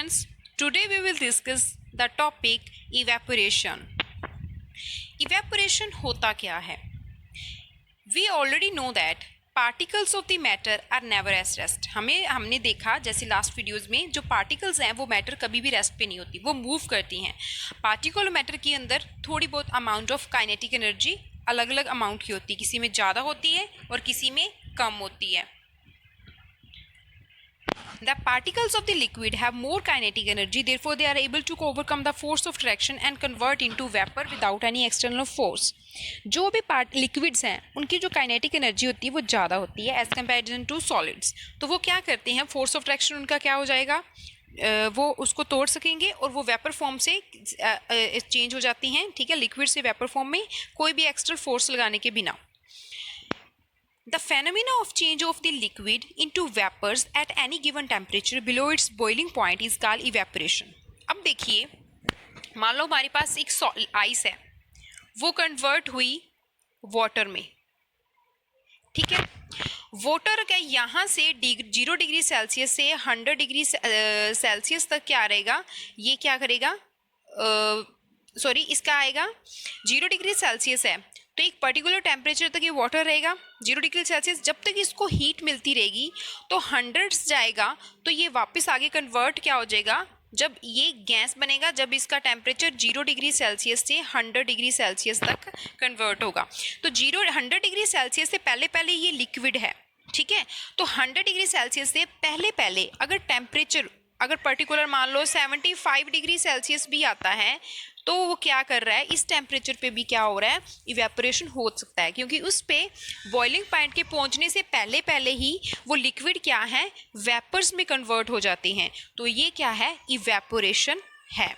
friends, today we will discuss the topic evaporation. Evaporation होता क्या है? We already know that particles of the matter are never at rest. हमने देखा जैसे last videos में जो पार्टिकल्स हैं वो मैटर कभी भी रेस्ट पे नहीं होती, वो मूव करती हैं. पार्टिकल मैटर के अंदर थोड़ी बहुत अमाउंट ऑफ काइनेटिक एनर्जी अलग अलग अमाउंट की होती है, किसी में ज़्यादा होती है और किसी में कम होती है. The particles of the liquid have more kinetic energy, therefore they are able to overcome the force of attraction and convert into vapor without any external force. जो भी लिक्विड्स हैं उनकी जो काइनेटिक एनर्जी होती है वो ज़्यादा होती है एज कंपेरिजन टू सॉलिड्स. तो वो क्या करते हैं, फोर्स ऑफ अट्रैक्शन उनका क्या हो जाएगा, वो उसको तोड़ सकेंगे और वो वेपर फॉर्म से चेंज हो जाती हैं. ठीक है, लिक्विड से वेपर फॉर्म में कोई भी एक्स्ट्रा फोर्स लगाने के बिना. The phenomena of change of the liquid into vapors at any given temperature below its boiling point is called evaporation. अब देखिए, मान लो हमारे पास एक आइस है, वो कन्वर्ट हुई वाटर में. ठीक है, वाटर का यहाँ से 0 डिग्री सेल्सियस से 100 डिग्री सेल्सियस तक क्या रहेगा, ये क्या करेगा, इसका आएगा 0 डिग्री सेल्सियस है तो एक पर्टिकुलर टेम्परेचर तक ये वाटर रहेगा 0 डिग्री सेल्सियस. जब तक इसको हीट मिलती रहेगी तो 100 जाएगा तो ये वापस आगे कन्वर्ट क्या हो जाएगा, जब ये गैस बनेगा, जब इसका टेम्परेचर 0 डिग्री सेल्सियस से 100 डिग्री सेल्सियस तक कन्वर्ट होगा. तो 100 डिग्री सेल्सियस से पहले ये लिक्विड है. ठीक है, तो 100 डिग्री सेल्सियस से पहले अगर टेम्परेचर अगर पर्टिकुलर मान लो 75 डिग्री सेल्सियस भी आता है तो वो क्या कर रहा है, इस टेम्परेचर पे भी क्या हो रहा है, इवेपोरेशन हो सकता है, क्योंकि उस पे बॉइलिंग पॉइंट के पहुंचने से पहले ही वो लिक्विड क्या है, वेपर्स में कन्वर्ट हो जाते हैं. तो ये क्या है, इवेपोरेशन है.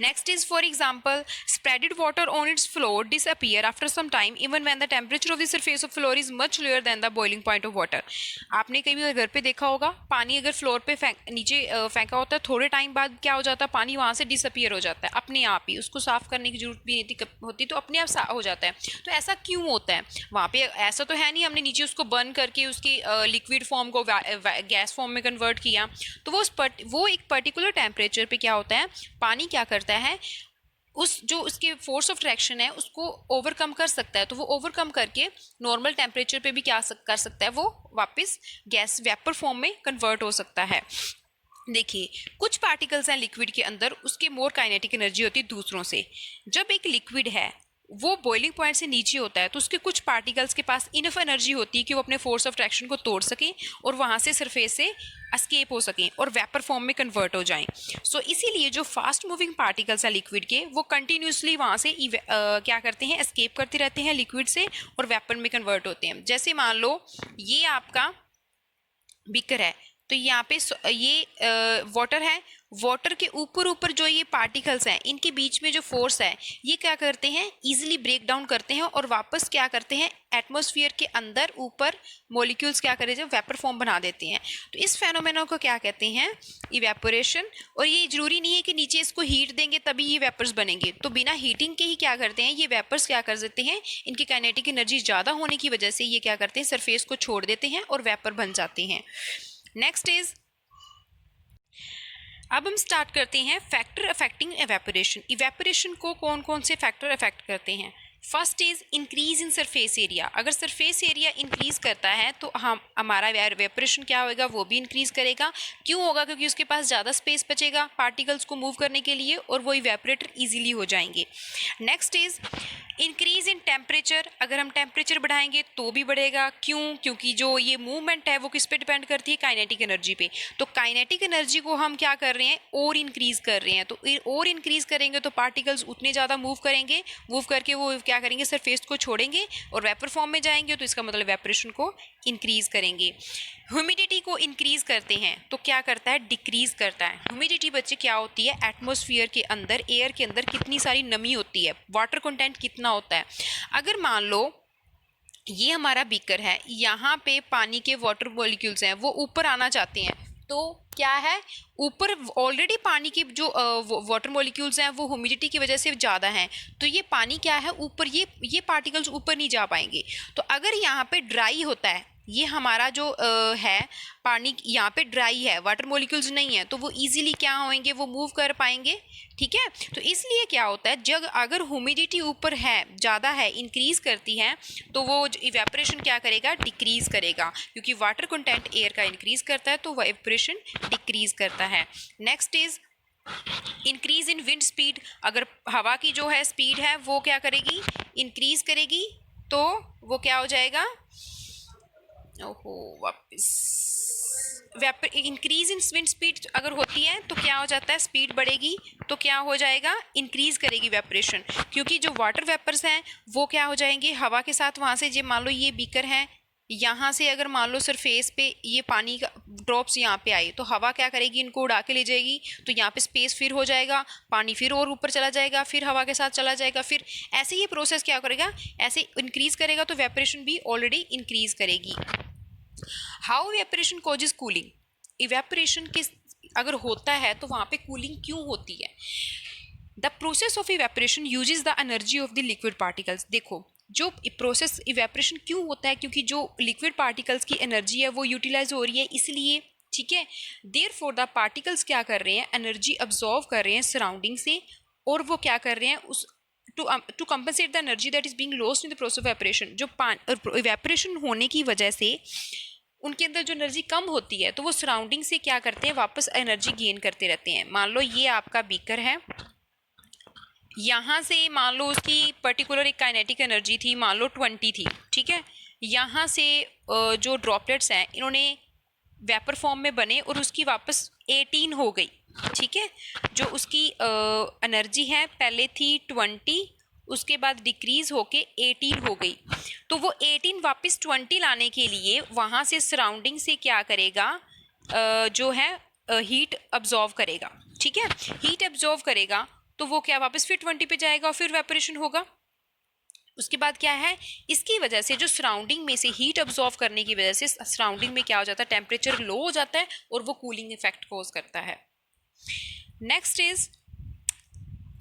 Next is, for example, spreaded water on its floor disappear after some time even when the temperature of the surface of floor is much lower than the boiling point of water. आपने कभी घर पे देखा होगा, पानी अगर floor पे नीचे फेंका होता है, थोड़े टाइम बाद क्या हो जाता है, पानी वहाँ से डिसअपियर हो जाता है अपने आप ही, उसको साफ़ करने की जरूरत भी नहीं होती, तो अपने आप हो जाता है. तो ऐसा क्यों होता है, वहाँ पे ऐसा तो है नहीं हमने नीचे उसको बर्न करके उसकी लिक्विड फॉर्म को गैस फॉर्म में कन्वर्ट किया. तो वो एक पर्टिकुलर टेम्परेचर पे क्या होता है, पानी क्या करता है, जो उसके फोर्स ऑफ अट्रैक्शन है उसको ओवरकम कर सकता है. तो वो ओवरकम करके नॉर्मल टेम्परेचर पे भी क्या कर सकता है, वो वापस गैस वेपर फॉर्म में कन्वर्ट हो सकता है. देखिए, कुछ पार्टिकल्स हैं लिक्विड के अंदर, उसकी मोर काइनेटिक एनर्जी होती है दूसरों से. जब एक लिक्विड है वो बॉइलिंग पॉइंट से नीचे होता है तो उसके कुछ पार्टिकल्स के पास इनफ एनर्जी होती है कि वो अपने फोर्स ऑफ अट्रैक्शन को तोड़ सकें और वहाँ से सरफेस से एस्केप हो सकें और वेपर फॉर्म में कन्वर्ट हो जाएं. सो इसीलिए जो फास्ट मूविंग पार्टिकल्स हैं लिक्विड के, वो कंटिन्यूसली वहाँ से क्या करते हैं, एस्केप करते रहते हैं लिक्विड से और वेपर में कन्वर्ट होते हैं. जैसे मान लो ये आपका बीकर है, तो यहाँ पे ये वाटर है, वाटर के ऊपर जो ये पार्टिकल्स हैं इनके बीच में जो फोर्स है ये क्या करते हैं, इजीली ब्रेक डाउन करते हैं और वापस क्या करते हैं, एटमॉस्फेयर के अंदर ऊपर मॉलिक्यूल्स क्या करते हैं, वेपर फॉर्म बना देते हैं. तो इस फेनोमेना को क्या कहते हैं, इवेपोरेशन. और ये जरूरी नहीं है कि नीचे इसको हीट देंगे तभी ये वेपर्स बनेंगे, तो बिना हीटिंग के ही क्या करते हैं, ये वेपर्स क्या कर देते हैं, इनकी काइनेटिक एनर्जी ज़्यादा होने की वजह से ये क्या करते हैं, सरफेस को छोड़ देते हैं और वेपर बन जाते हैं. नेक्स्ट इज, अब हम स्टार्ट करते हैं फैक्टर अफेक्टिंग इवेपोरेशन. इवेपोरेशन को कौन कौन से फैक्टर अफेक्ट करते हैं. First is increase in surface area. अगर सरफेस एरिया इंक्रीज करता है तो हमारा इवेपोरेशन क्या होगा, वो भी इंक्रीज करेगा. क्यों होगा, क्योंकि उसके पास ज़्यादा स्पेस बचेगा पार्टिकल्स को मूव करने के लिए और वो इवेपोरेटर इजीली हो जाएंगे. Next is increase in temperature. अगर हम टेम्परेचर बढ़ाएंगे तो भी बढ़ेगा. क्यों, क्योंकि जो ये मूवमेंट है वो किस पे डिपेंड करती है, काइनेटिक एनर्जी पे. तो काइनेटिक एनर्जी को हम क्या कर रहे हैं, और इंक्रीज कर रहे हैं. तो और इंक्रीज करेंगे तो पार्टिकल्स उतने ज़्यादा मूव करेंगे, मूव करके वो क्या करेंगे, सरफेस को छोड़ेंगे और वेपर फॉर्म में जाएंगे. तो इसका मतलब इवेपोरेशन को इंक्रीज करेंगे. ह्यूमिडिटी को इंक्रीज करते हैं तो क्या करता है, डिक्रीज करता है. ह्यूमिडिटी बच्चे क्या होती है, एटमॉस्फेयर के अंदर, एयर के अंदर कितनी सारी नमी होती है, वाटर कंटेंट कितना होता है. अगर मान लो ये हमारा बीकर है, यहाँ पे पानी के वाटर मॉलिक्यूल्स हैं वो ऊपर आना चाहते हैं, तो क्या है, ऊपर ऑलरेडी पानी की जो वाटर मॉलिक्यूल्स हैं वो ह्यूमिडिटी की वजह से ज़्यादा हैं, तो ये पानी क्या है ऊपर, ये पार्टिकल्स ऊपर नहीं जा पाएंगे. तो अगर यहाँ पे ड्राई होता है ये हमारा जो है पानी यहाँ पे ड्राई है, वाटर मॉलिक्यूल्स नहीं है, तो वो इजीली क्या होंगे, वो मूव कर पाएंगे। ठीक है, तो इसलिए क्या होता है, जब अगर ह्यूमिडिटी ऊपर है, ज़्यादा है, इंक्रीज करती है, तो वो इवेपोरेशन क्या करेगा, डिक्रीज करेगा, क्योंकि वाटर कंटेंट एयर का इंक्रीज करता है तो वह इवेपोरेशन डिक्रीज करता है। Next is increase in wind speed. अगर हवा की जो है स्पीड है वो क्या करेगी, इंक्रीज करेगी, तो वो क्या हो जाएगा, ओहो वापस, इंक्रीज इन विंड स्पीड अगर होती है तो क्या हो जाता है, स्पीड बढ़ेगी, तो क्या हो जाएगा, इंक्रीज करेगी वेपरेशन, क्योंकि जो वाटर वेपर्स हैं वो क्या हो जाएंगे हवा के साथ, वहाँ से, जो मान लो ये बीकर है, यहाँ से अगर मान लो सरफेस पे ये पानी का ड्रॉप्स यहाँ पे आए, तो हवा क्या करेगी, इनको उड़ा के ले जाएगी, तो यहाँ पे स्पेस फिर हो जाएगा, पानी फिर और ऊपर चला जाएगा, फिर हवा के साथ चला जाएगा, फिर ऐसे ये प्रोसेस क्या करेगा, ऐसे इंक्रीज करेगा, तो वेपरेशन भी ऑलरेडी इंक्रीज करेगी। How evaporation causes cooling. Evaporation किस अगर होता है तो वहाँ पे कूलिंग क्यों होती है। The process of evaporation uses the energy of the liquid particles. देखो जो प्रोसेस इवेपोरेशन क्यों होता है, क्योंकि जो लिक्विड पार्टिकल्स की एनर्जी है वो यूटिलाइज हो रही है, इसलिए। ठीक है, देयरफॉर द पार्टिकल्स क्या कर रहे हैं, एनर्जी अब्जॉर्व कर रहे हैं सराउंडिंग से, और वो क्या कर रहे हैं, उस to compensate the energy that is being lost in the process of evaporation. जो इवेपोरेशन होने की वजह से उनके अंदर जो एनर्जी कम होती है, तो वो सराउंडिंग से क्या करते हैं, वापस एनर्जी गेन करते रहते हैं। मान लो ये आपका बीकर है, यहाँ से मान लो उसकी पर्टिकुलर एक काइनेटिक एनर्जी थी, मान लो 20 थी। ठीक है, यहाँ से जो ड्रॉपलेट्स हैं इन्होंने वेपर फॉर्म में बने और उसकी वापस 18 हो गई। ठीक है, जो उसकी एनर्जी है पहले थी 20, उसके बाद डिक्रीज होके 18 हो गई, तो वो 18 वापस 20 लाने के लिए वहाँ से सराउंडिंग से क्या करेगा, जो है हीट अब्जॉर्व करेगा। ठीक है, हीट अब्जॉर्व करेगा तो वो क्या वापस फिर 20 पे जाएगा और फिर वेपोरेशन होगा। उसके बाद क्या है, इसकी वजह से जो सराउंडिंग में से हीट अब्जॉर्व करने की वजह से सराउंडिंग में क्या हो जाता है, टेम्परेचर लो हो जाता है और वो कूलिंग इफेक्ट कॉज करता है। नेक्स्ट इज,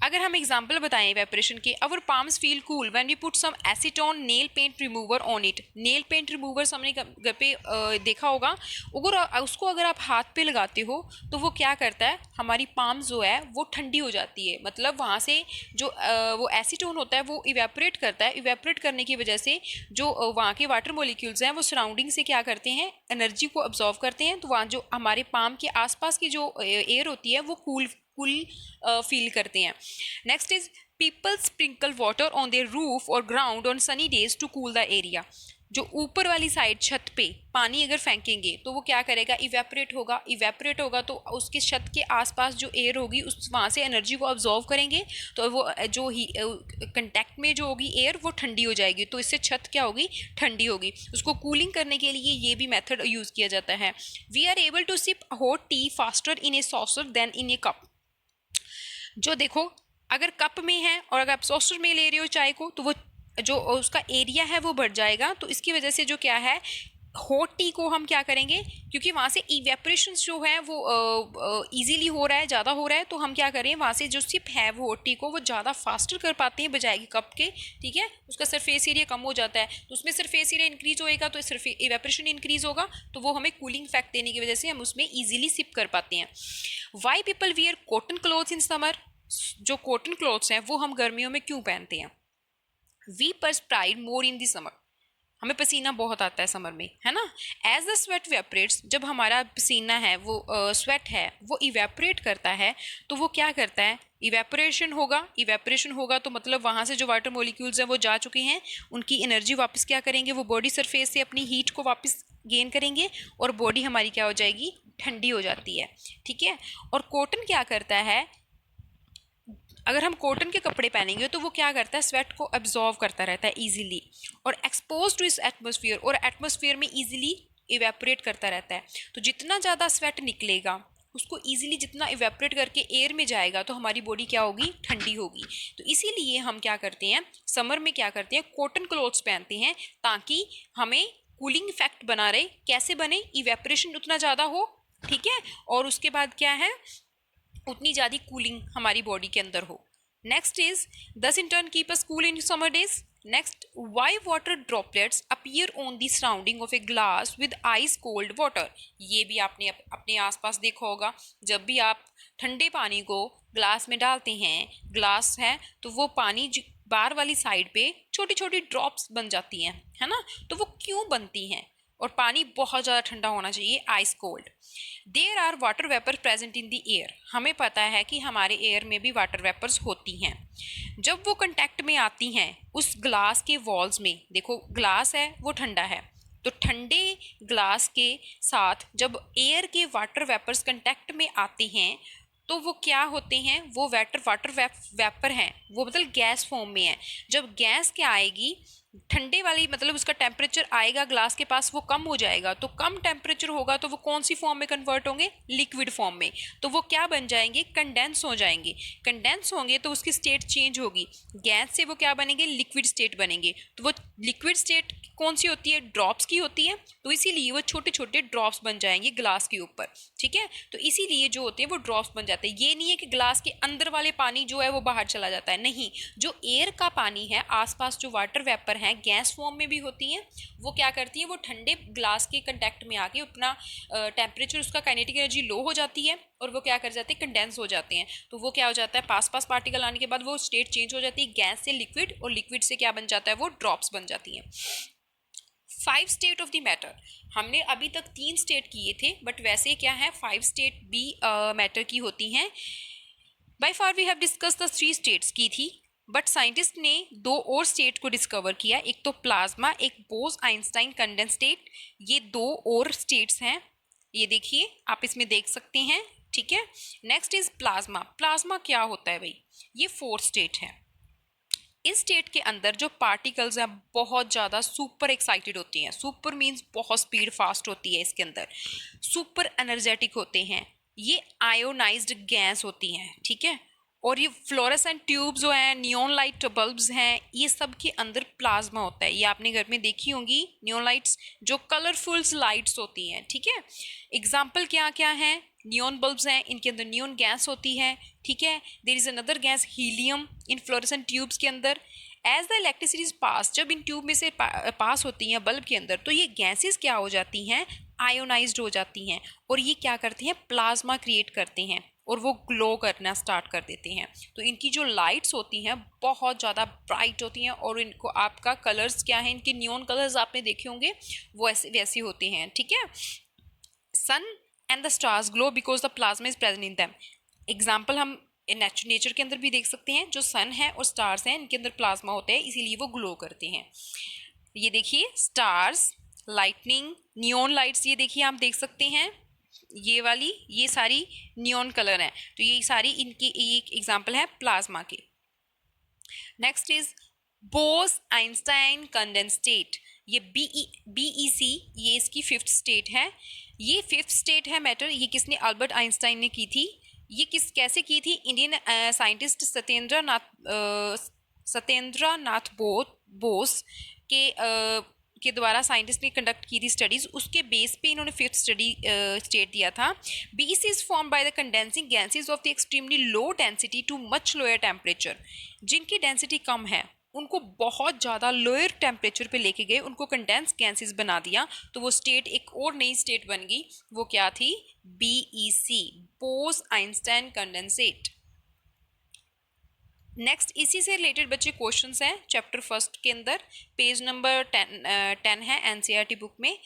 अगर हम एग्जाम्पल बताएं इवेपोरेशन के, our palms feel cool when we put some acetone nail paint remover on it. Nail paint remover हमने घर पे देखा होगा, अगर उसको अगर आप हाथ पे लगाते हो तो वो क्या करता है, हमारी पाम जो है वो ठंडी हो जाती है, मतलब वहाँ से जो वो एसीटोन होता है वो इवेपोरेट करता है, इवेपोरेट करने की वजह से जो वहाँ के वाटर मॉलिक्यूल्स हैं वो सराउंडिंग से क्या करते हैं, एनर्जी को अब्जॉर्व करते हैं, तो वहाँ जो हमारे पाम के आसपास की जो एयर होती है वो कूल फील करते हैं। Next is, people sprinkle water on their roof और ground on sunny days to cool the area. जो ऊपर वाली साइड छत पे पानी अगर फेंकेंगे तो वो क्या करेगा, इवेपोरेट होगा, इवेपोरेट होगा तो उसके छत के आसपास जो एयर होगी उस वहाँ से एनर्जी को अब्जॉर्व करेंगे, तो वो जो ही कंटेक्ट में जो होगी एयर वो ठंडी हो जाएगी, तो इससे छत क्या होगी, ठंडी होगी। उसको कूलिंग करने के लिए ये भी मेथड यूज़ किया जाता है। We are able to sip hot tea faster in a saucer than in a cup. जो देखो अगर कप में है और अगर आप सॉसर में ले रहे हो चाय को, तो वो जो उसका एरिया है वो बढ़ जाएगा, तो इसकी वजह से जो क्या है, हॉट टी को हम क्या करेंगे, क्योंकि वहाँ से इवेपोरेशन जो है वो इजीली हो रहा है, ज़्यादा हो रहा है, तो हम क्या करें, वहाँ से जो सिप है वो हॉट टी को वो ज़्यादा फास्टर कर पाते हैं बजाय कि कप के। ठीक है, उसका सरफेस एरिया कम हो जाता है, तो उसमें सरफेस एरिया इंक्रीज होएगा तो इवेपोरेशन इंक्रीज होगा, तो वो हमें कूलिंग इफेक्ट देने की वजह से हम उसमें ईजिली सिप कर पाते हैं। Why people wear cotton clothes in summer. जो कॉटन क्लॉथ्स हैं वो हम गर्मियों में क्यों पहनते हैं। We perspire more in the summer. हमें पसीना बहुत आता है समर में, है ना। एज द स्वेट वेपरेट्स, जब हमारा पसीना है वो स्वेट है वो इवेपोरेट करता है, तो वो क्या करता है, इवेपोरेशन होगा, इवेपोरेशन होगा तो मतलब वहाँ से जो वाटर मॉलिक्यूल्स हैं वो जा चुके हैं, उनकी एनर्जी वापस क्या करेंगे, वो बॉडी सरफेस से अपनी हीट को वापस गेन करेंगे और बॉडी हमारी क्या हो जाएगी, ठंडी हो जाती है। ठीक है, और कॉटन क्या करता है, अगर हम कॉटन के कपड़े पहनेंगे तो वो क्या करता है, स्वेट को एब्जॉर्व करता रहता है इजीली, और एक्सपोज टू इस एटमॉस्फेयर, और एटमॉस्फेयर में इजीली इवेपोरेट करता रहता है। तो जितना ज़्यादा स्वेट निकलेगा उसको इजीली जितना इवेपोरेट करके एयर में जाएगा तो हमारी बॉडी क्या होगी, ठंडी होगी। तो इसीलिए हम क्या करते हैं, समर में क्या करते हैं, कॉटन क्लॉथ्स पहनते हैं ताकि हमें कूलिंग इफेक्ट बना रहे। कैसे बने, इवेपोरेशन उतना ज़्यादा हो, ठीक है, और उसके बाद क्या है, उतनी ज़्यादा कूलिंग हमारी बॉडी के अंदर हो। नेक्स्ट इज, दस in turn keep us cool in summer days. Next, Y water droplets appear on the surrounding of a glass with ice cold water. ये भी आपने अपने आसपास देखा होगा, जब भी आप ठंडे पानी को ग्लास में डालते हैं, ग्लास है तो वो पानी बाहर वाली साइड पे छोटी छोटी ड्रॉप्स बन जाती हैं, है ना। तो वो क्यों बनती हैं? और पानी बहुत ज़्यादा ठंडा होना चाहिए, ice cold. There are water vapour present in the air. हमें पता है कि हमारे एयर में भी वाटर वेपर्स होती हैं। जब वो कांटेक्ट में आती हैं उस ग्लास के वॉल्स में, देखो ग्लास है वो ठंडा है, तो ठंडे ग्लास के साथ जब एयर के वाटर वेपर्स कांटेक्ट में आते हैं तो वो क्या होते हैं? वो वाटर वेपर हैं, वो मतलब गैस फॉर्म में है। जब गैस क्या आएगी, ठंडे वाली मतलब उसका टेम्परेचर आएगा ग्लास के पास, वो कम हो जाएगा, तो कम टेम्परेचर होगा तो वो कौन सी फॉर्म में कन्वर्ट होंगे? लिक्विड फॉर्म में। तो वो क्या बन जाएंगे? कंडेंस हो जाएंगे। कंडेंस होंगे तो उसकी स्टेट चेंज होगी, गैस से वो क्या बनेंगे? लिक्विड स्टेट बनेंगे। तो वो लिक्विड स्टेट कौन सी होती है? ड्रॉप्स की होती है, तो इसीलिए वो छोटे छोटे ड्रॉप्स बन जाएंगे ग्लास के ऊपर, ठीक है। तो इसीलिए जो होते हैं वो ड्रॉप्स बन जाते हैं। ये नहीं है कि ग्लास के अंदर वाले पानी जो है वो बाहर चला जाता है, नहीं। जो एयर का पानी है, आसपास जो वाटर वेपर हैं, गैस फॉर्म में भी होती हैं, वो क्या करती है? वो ठंडे ग्लास के कंटेक्ट में आके अपना टेम्परेचर, उसका काइनेटिक एनर्जी लो हो जाती है और वो क्या कर जाते हैं? कंडेंस हो जाते हैं। तो वो क्या हो जाता है? पास पास पार्टिकल आने के बाद वो स्टेट चेंज हो जाती है, गैस से लिक्विड, और लिक्विड से क्या बन जाता है? वो ड्रॉप्स बन जाती हैं। 5 स्टेट ऑफ द मैटर। हमने अभी तक 3 स्टेट किए थे, बट वैसे क्या है, 5 स्टेट भी मैटर की होती हैं। By far we have discussed the 3 states की थी, बट साइंटिस्ट ने 2 और स्टेट को डिस्कवर किया, एक तो प्लाज्मा, एक बोस आइंस्टाइन कंडेंस स्टेट। ये 2 और स्टेट्स हैं, ये देखिए आप इसमें देख सकते हैं, ठीक है। Next is plasma. प्लाज्मा क्या होता है भाई? ये 4th स्टेट है। इस स्टेट के अंदर जो पार्टिकल्स हैं बहुत ज़्यादा सुपर एक्साइटेड होती हैं। सुपर मीन्स बहुत स्पीड फास्ट होती है इसके अंदर, सुपर एनर्जेटिक होते हैं, ये आयोनाइज्ड गैस होती हैं, ठीक है। और ये फ्लोरेसेंट ट्यूब्स जो हैं, नियॉन लाइट बल्ब्स हैं, ये सब के अंदर प्लाज्मा होता है। ये आपने घर में देखी होंगी नियॉन लाइट्स, जो कलरफुल लाइट्स होती हैं, ठीक है। एग्जाम्पल क्या क्या है? नियॉन बल्ब्स हैं, इनके अंदर नियॉन गैस होती है, ठीक है। There is another gas helium in fluorescent tubes के अंदर। As the electricity is pass, जब इन ट्यूब में से पास होती हैं बल्ब के अंदर, तो ये गैसेस क्या हो जाती हैं? आयोनाइज्ड हो जाती हैं, और ये क्या करती हैं? प्लाज्मा क्रिएट करते हैं और वो ग्लो करना स्टार्ट कर देते हैं। तो इनकी जो लाइट्स होती हैं बहुत ज़्यादा ब्राइट होती हैं, और इनको आपका कलर्स क्या है, इनके नियॉन कलर्स आपने देखे होंगे, वो ऐसे वैसे होते हैं, ठीक है। Sun and the stars glow because the plasma is present in them. Example हम नेचर के अंदर भी देख सकते हैं, जो सन है और स्टार्स हैं, इनके अंदर प्लाज्मा होते हैं, इसीलिए वो ग्लो करते हैं। ये देखिए स्टार्स, लाइटनिंग, नियॉन लाइट्स, ये देखिए आप देख सकते हैं, ये वाली, ये सारी नियॉन कलर हैं, तो ये सारी इनकी एक एग्जाम्पल है प्लाज्मा के। Next is Bose Einstein condense state. ये BEC, ये इसकी 5th स्टेट है। ये 5th स्टेट है मैटर, ये किसने? अल्बर्ट आइंस्टाइन ने की थी। ये कैसे की थी? इंडियन साइंटिस्ट सत्येंद्र नाथ बोस के द्वारा साइंटिस्ट ने कंडक्ट की थी स्टडीज़, उसके बेस पे इन्होंने 5th स्टेट दिया था। BEC is form by the condensing gases of the extremely low density too much lower temperature. जिनकी डेंसिटी कम है उनको बहुत ज़्यादा लोअर टेम्परेचर पे लेके गए, उनको कंडेंस गैसेस बना दिया, तो वो स्टेट एक और नई स्टेट बन गई। वो क्या थी? BEC, Bose Einstein condensate. Next इसी से रिलेटेड बच्चे क्वेश्चंस हैं चैप्टर 1 के अंदर, पेज नंबर 10 है NCERT बुक में।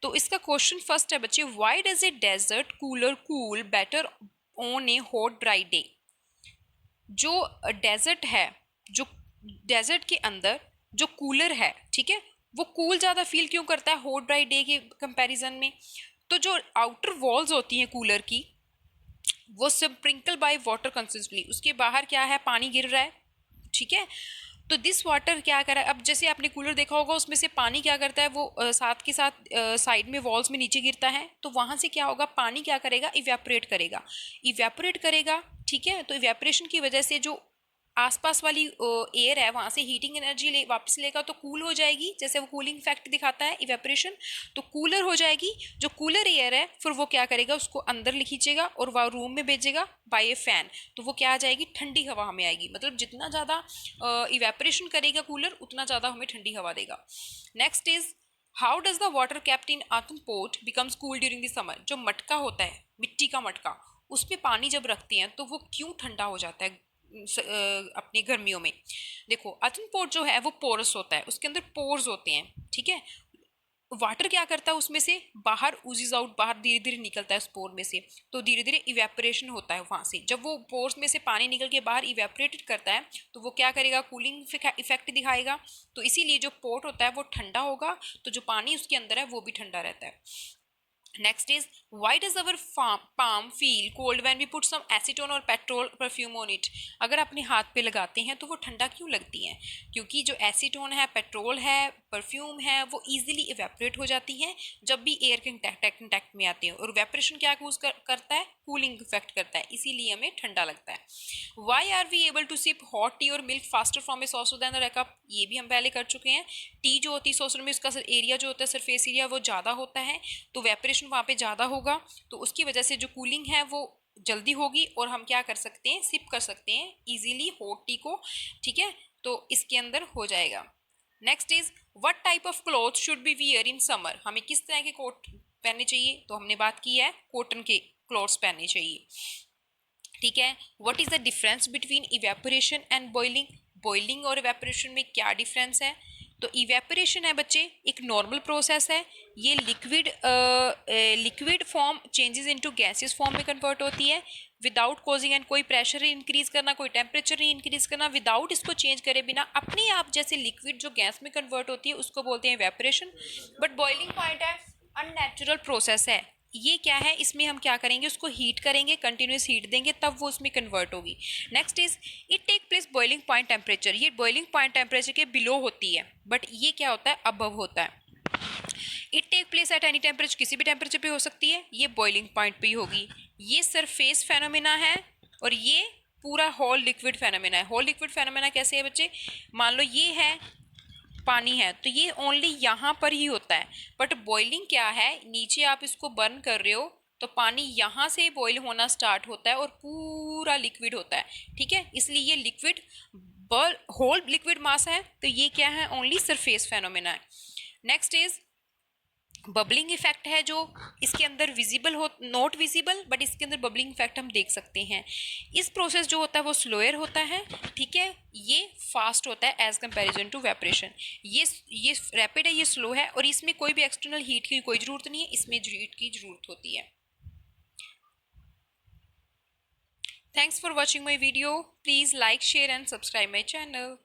तो इसका क्वेश्चन फर्स्ट है बच्चे, why does a desert cooler cool better on a hot dry day. जो डेजर्ट है, जो डेजर्ट के अंदर जो कूलर है, ठीक है, वो कूल ज़्यादा फील क्यों करता है हॉट ड्राई डे के कंपैरिजन में? तो जो आउटर वॉल्स होती हैं कूलर की, वो स्प्रिंकल बाय वाटर कंसिस्टेंटली, उसके बाहर क्या है? पानी गिर रहा है, ठीक है। तो दिस वाटर क्या कर रहा है? अब जैसे आपने कूलर देखा होगा, उसमें से पानी क्या करता है? वो साथ के साथ साइड में वॉल्स में नीचे गिरता है, तो वहाँ से क्या होगा? पानी क्या करेगा? इवेपोरेट करेगा, ठीक है। तो इवेपोरेशन की वजह से जो आसपास वाली एयर है वहाँ से हीटिंग एनर्जी वापस लेगा तो कूल हो जाएगी, जैसे वो कूलिंग इफेक्ट दिखाता है इवेपोरेशन, तो कूलर हो जाएगी। जो कूलर एयर है फिर वो क्या करेगा, उसको अंदर खींचेगा और वह रूम में भेजेगा बाय ए फैन, तो वो क्या आ जाएगी, ठंडी हवा हमें आएगी। मतलब जितना ज़्यादा इवेपोरेशन करेगा कूलर उतना ज़्यादा हमें ठंडी हवा देगा। Next is how does the water kept in earthen pot becomes cool during the summer. जो मटका होता है, मिट्टी का मटका, उस पर पानी जब रखते हैं तो वो क्यों ठंडा हो जाता है अपनी गर्मियों में। देखो अर्थन पोट जो है वो पोरस होता है, उसके अंदर पोर्स होते हैं, ठीक है। वाटर क्या करता है उसमें से बाहर उजिज आउट, बाहर धीरे धीरे निकलता है स्पोर में से, तो धीरे धीरे इवेपोरेशन होता है वहाँ से। जब वो पोर्स में से पानी निकल के बाहर इवेपोरेटेड करता है तो वो क्या करेगा, कूलिंग इफेक्ट दिखाएगा। तो इसीलिए जो पोर्ट होता है वो ठंडा होगा, तो जो पानी उसके अंदर है वो भी ठंडा रहता है। Next is why does our palm feel cold when we put some acetone और पेट्रोल परफ्यूम on it। अगर अपने हाथ पे लगाते हैं तो वो ठंडा क्यों लगती हैं, क्योंकि जो एसीटोन है, पेट्रोल है, परफ्यूम है, वो इजीली इवेपोरेट हो जाती हैं जब भी एयर के कंटैक्ट में आती है, और इवेपोरेशन क्या करता है, कूलिंग इफेक्ट करता है, इसीलिए हमें ठंडा लगता है। Why are we able to sip hot tea और milk faster from a saucer than the cup. ये भी हम पहले कर चुके हैं। टी जो होती है सॉसर में, उसका एरिया जो होता है, सरफेस एरिया वो ज़्यादा होता है, तो वेपरेशन वहाँ पे ज़्यादा होगा, तो उसकी वजह से जो कूलिंग है वो जल्दी होगी और हम क्या कर सकते हैं, सिप कर सकते हैं इजीली हॉट टी को, ठीक है। तो इसके अंदर हो जाएगा। Next is what type of cloth should be wear in summer. हमें किस तरह के कोट पहनने चाहिए, तो हमने बात की है कॉटन के क्लॉथ्स पहनने चाहिए, ठीक है। What is the difference between evaporation and boiling. Boiling और इवेपोरेशन में क्या डिफरेंस है, तो इवेपोरेशन है बच्चे एक नॉर्मल प्रोसेस है, ये liquid form changes into gases form में कन्वर्ट होती है विदाउट कॉजिंग एंड कोई प्रेशर इंक्रीज करना, कोई टेम्परेचर नहीं इंक्रीज करना, विदाउट इसको चेंज करे बिना अपने आप जैसे लिक्विड जो गैस में कन्वर्ट होती है उसको बोलते हैं इवेपोरेशन। बट बॉइलिंग पॉइंट है अननेचुरल प्रोसेस है, ये क्या है, इसमें हम क्या करेंगे, उसको हीट करेंगे, कंटिन्यूस हीट देंगे तब वो उसमें कन्वर्ट होगी। Next is it take place boiling point temperature. ये बॉइलिंग पॉइंट टेम्परेचर के बिलो होती है, बट ये क्या होता है, अबव होता है। It take place at any temperature, किसी भी टेम्परेचर पे हो सकती है, ये बॉइलिंग पॉइंट पे ही होगी। ये सरफेस फेनोमेना है और ये पूरा होल लिक्विड फेनोमेना है। होल लिक्विड फेनोमेना कैसे है बच्चे, मान लो ये है पानी है तो ये ओनली यहाँ पर ही होता है, बट बॉइलिंग क्या है, नीचे आप इसको बर्न कर रहे हो तो पानी यहाँ से बॉईल होना स्टार्ट होता है और पूरा लिक्विड होता है, ठीक है। इसलिए ये लिक्विड होल लिक्विड मास है, तो ये क्या है, ओनली सरफेस फेनोमेना है। नेक्स्ट इज बबलिंग इफेक्ट है, जो इसके अंदर विजिबल हो, नॉट विजिबल, बट इसके अंदर बबलिंग इफेक्ट हम देख सकते हैं। इस प्रोसेस जो होता है वो स्लोअर होता है, ठीक है, ये फास्ट होता है एज कंपैरिजन टू वेपरेशन। ये रैपिड है, ये स्लो है, और इसमें कोई भी एक्सटर्नल हीट की कोई ज़रूरत नहीं है, इसमें हीट की ज़रूरत होती है। Thanks for watching my video, please like share and subscribe my channel.